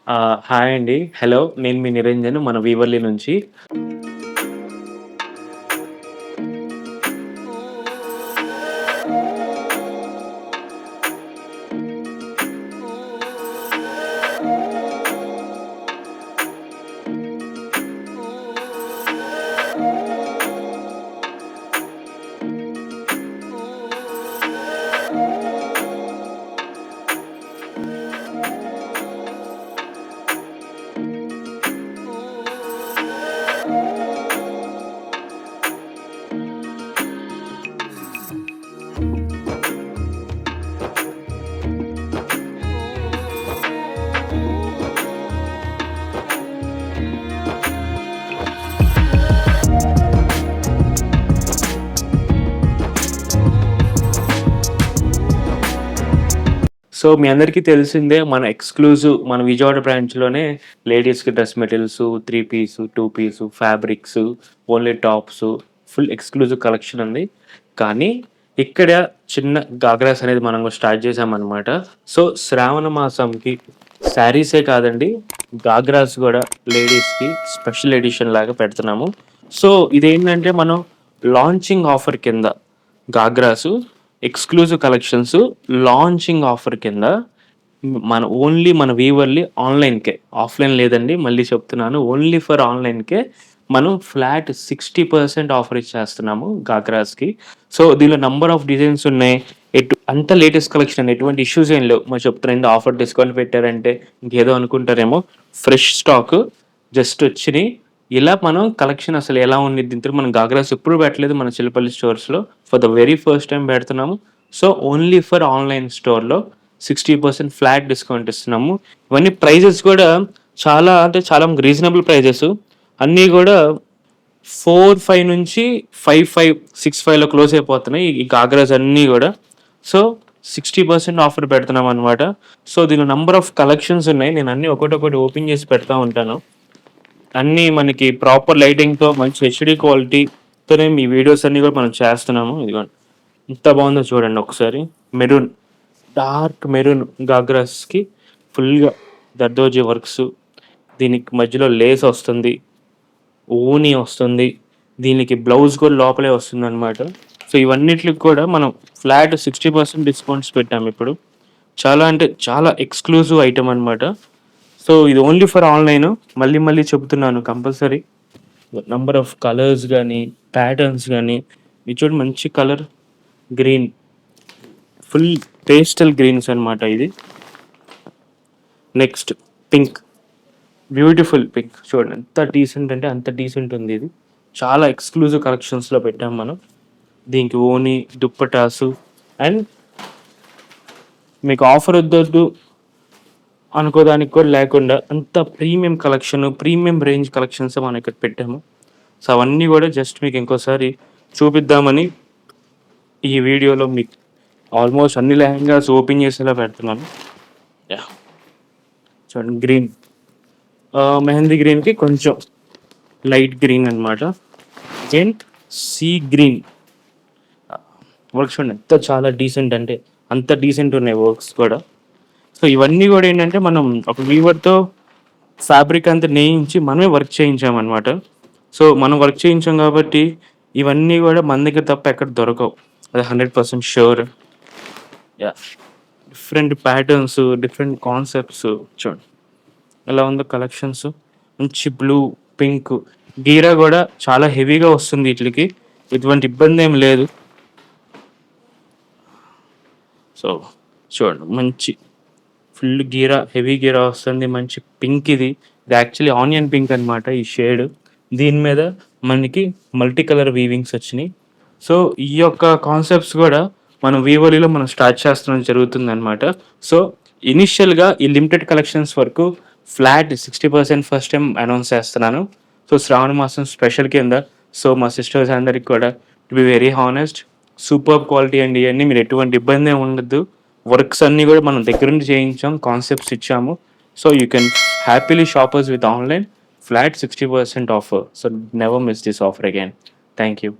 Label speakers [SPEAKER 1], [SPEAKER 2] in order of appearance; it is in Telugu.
[SPEAKER 1] హాయ్ అండి. హలో. నేను మీ నిరంజన్ మన వీవర్లీ నుంచి. సో, మీ అందరికీ తెలిసిందే మన ఎక్స్‌క్లూజివ్ మన విజయవాడ బ్రాంచ్‌లోనే లేడీస్‌కి dress materials, 3 piece, 2 piece, fabrics, only tops full exclusive collection ఉంది. కానీ ఇక్కడ చిన్న గాగ్రాస్ అనేది మనం స్టార్ట్ చేశామనమాట. సో, శ్రావణ మాసంకి శారీసే కాదండి, గాగ్రాస్ గూడా లేడీస్‌కి స్పెషల్ ఎడిషన్ లాగా పెడుతున్నాము. సో, ఇదేంటంటే మనం లాంచింగ్ ఆఫర్ కింద ghagras exclusive collections launching offer కింద ఓన్లీ మన వీవర్‌లీ ఆన్‌లైన్‌కే, ఆఫ్‌లైన్ లేదండి. మళ్ళీ చెప్తున్నాను. ఓన్లీ ఫర్ ఆన్‌లైన్‌కే మనం ఫ్లాట్ 60% ఆఫర్ ఇచ్చేస్తున్నాము గాగ్రాస్‌కి. సో, దీనిలో నంబర్ ఆఫ్ డిజైన్స్ ఉన్నాయి. అంతా లేటెస్ట్ కలెక్షన్, ఎటువంటి ఇష్యూస్ ఏం లేవు. మరి చెప్తున్నా ఆఫర్ డిస్కౌంట్ పెట్టారంటే ఇంకేదో అనుకుంటారేమో. ఫ్రెష్ స్టాక్ జస్ట్ వచ్చినియి. ఇలా మనం కలెక్షన్ అసలు ఎలా ఉండిద్ది ఇంతలో మనం గాగ్రాస్ ఎప్పుడు పెట్టలేదు మన చిల్లపల్లి స్టోర్స్‌లో. For the very first time పెడుతున్నాము. సో, ఓన్లీ ఫర్ ఆన్‌లైన్ స్టోర్‌లో 60% ఫ్లాట్ డిస్కౌంట్ ఇస్తున్నాము. ఇవన్నీ ప్రైజెస్ కూడా చాలా అంటే చాలా రీజనబుల్ ప్రైజెస్. అన్నీ గూడా 4,500 నుంచి 5,500, 6,500లో క్లోజ్ అయిపోతున్నాయి ఈ గాగ్రాస్ అన్నీ గూడా. సో, 60% ఆఫర్ పెడుతున్నామనమాట. సో, దీనిలో నంబర్ ఆఫ్ కలెక్షన్స్ ఉన్నాయి. నేను అన్నీ ఒకటొకటి ఓపెన్ చేసి పెడతా ఉంటాను. అన్నీ మనకి ప్రాపర్ లైటింగ్‌తో మంచి హెచ్‌డీ క్వాలిటీతోనే మీ వీడియోస్ అన్నీ కూడా మనం చేస్తున్నాము. ఇదిగోండి. ఎంత బాగుందో చూడండి ఒకసారి. మెరూన్, డార్క్ మెరూన్ గాగ్రాస్‌కి ఫుల్‌గా దర్దోజీ వర్క్స్. దీనికి మధ్యలో లేస్ వస్తుంది. ఓనీ వస్తుంది. దీనికి బ్లౌజ్ కూడా లోపలే వస్తుందనమాట. సో, ఇవన్నిట్లికి కూడా మనం ఫ్లాట్ 60% డిస్కౌంట్స్ పెట్టామిప్పుడు. చాలా అంటే చాలా ఎక్స్‌క్లూజివ్ ఐటెమ్ అనమాట. సో, ఇది ఓన్లీ ఫర్ ఆన్‌లైను. మళ్ళీ మళ్ళీ చెప్తున్నాను కంపల్సరీ. నంబర్ ఆఫ్ కలర్స్ గానీ, ప్యాటర్న్స్ గానీ, ఇది చూడండి మంచి colour green. Full pastel greens అనమాట ఇది. Next pink. Beautiful pink. చూడండి ఎంత డీసెంట్ అంటే అంత డీసెంట్ ఉంది ఇది. చాలా ఎక్స్‌క్లూజివ్ కలెక్షన్స్‌లో పెట్టాం మనం. దీనికి ఓనీ, దుప్పటాసు అండ్ మీకు ఆఫర్ వద్దొద్దు అనుకోడానికి కూడా లేకుండా అంత premium collection, premium range collections మనం ఇక్కడ పెట్టాము. సో, అవన్నీ కూడా జస్ట్ మీకు ఇంకోసారి చూపిద్దామని ఈ వీడియోలో మీకు ఆల్మోస్ట్ అన్ని లెహెంగాస్ ఓపెన్ చేసేలా పెడుతున్నాను. యాహ్! చూడండి గ్రీన్. మెహందీ గ్రీన్‌కి కొంచెం లైట్ గ్రీన్ అనమాట. Again sea green. వర్క్స్ చూడండి ఎంత చాలా డీసెంట్ అంటే అంత డీసెంట్ ఉన్నాయి వర్క్స్ కూడా. సో, ఇవన్నీ కూడా ఏంటంటే మనం ఒక వీవర్‌తో ఫ్యాబ్రిక్ అంతా నేయించి మనమే వర్క్ చేయించామనమాట. సో, మనం వర్క్ చేయించాం కాబట్టి ఇవన్నీ కూడా మన దగ్గర తప్ప ఎక్కడ దొరకవు. అది 100% sure. Yeah! Different patterns, different concepts చూడండి ఎలా ఉందో కలెక్షన్స్. మంచి బ్లూ, పింక్, గీరా కూడా చాలా హెవీగా వస్తుంది ఈట్లికి. ఎటువంటి ఇబ్బందేం లేదు. సో, చూడండి మంచి ఫుల్ గీరా, హెవీ గీరా వస్తుంది. మంచి పింక్ ఇది. ఇది యాక్చువల్లీ ఆనియన్ పింక్ అనమాట ఈ షేడ్. దీని మీద మనకి మల్టీ కలర్ వీవింగ్స్ వచ్చినాయి. సో, ఈ యొక్క కాన్సెప్ట్స్ కూడా మనం వీవోలీలో మనం స్టార్ట్ చేస్తడం జరుగుతుందనమాట. సో, ఇనిషియల్‌గా ఈ లిమిటెడ్ కలెక్షన్స్ వరకు ఫ్లాట్ 60% ఫస్ట్ టైం అనౌన్స్ చేస్తున్నాను. సో, శ్రావణ మాసం స్పెషల్ కింద. సో, మా సిస్టర్స్ అందరికి కూడా to be very honest superb quality అండి ఇయన్నీ. మీరు ఎటువంటి ఇబ్బంది ఏమి ఉండద్దు. వర్క్స్ అన్నీ కూడా మనం దగ్గరుండి చేయించాం. కాన్సెప్ట్స్ ఇచ్చాము. So, you can happily shop us with online. Flat 60% offer. So, never miss this offer again. Thank you.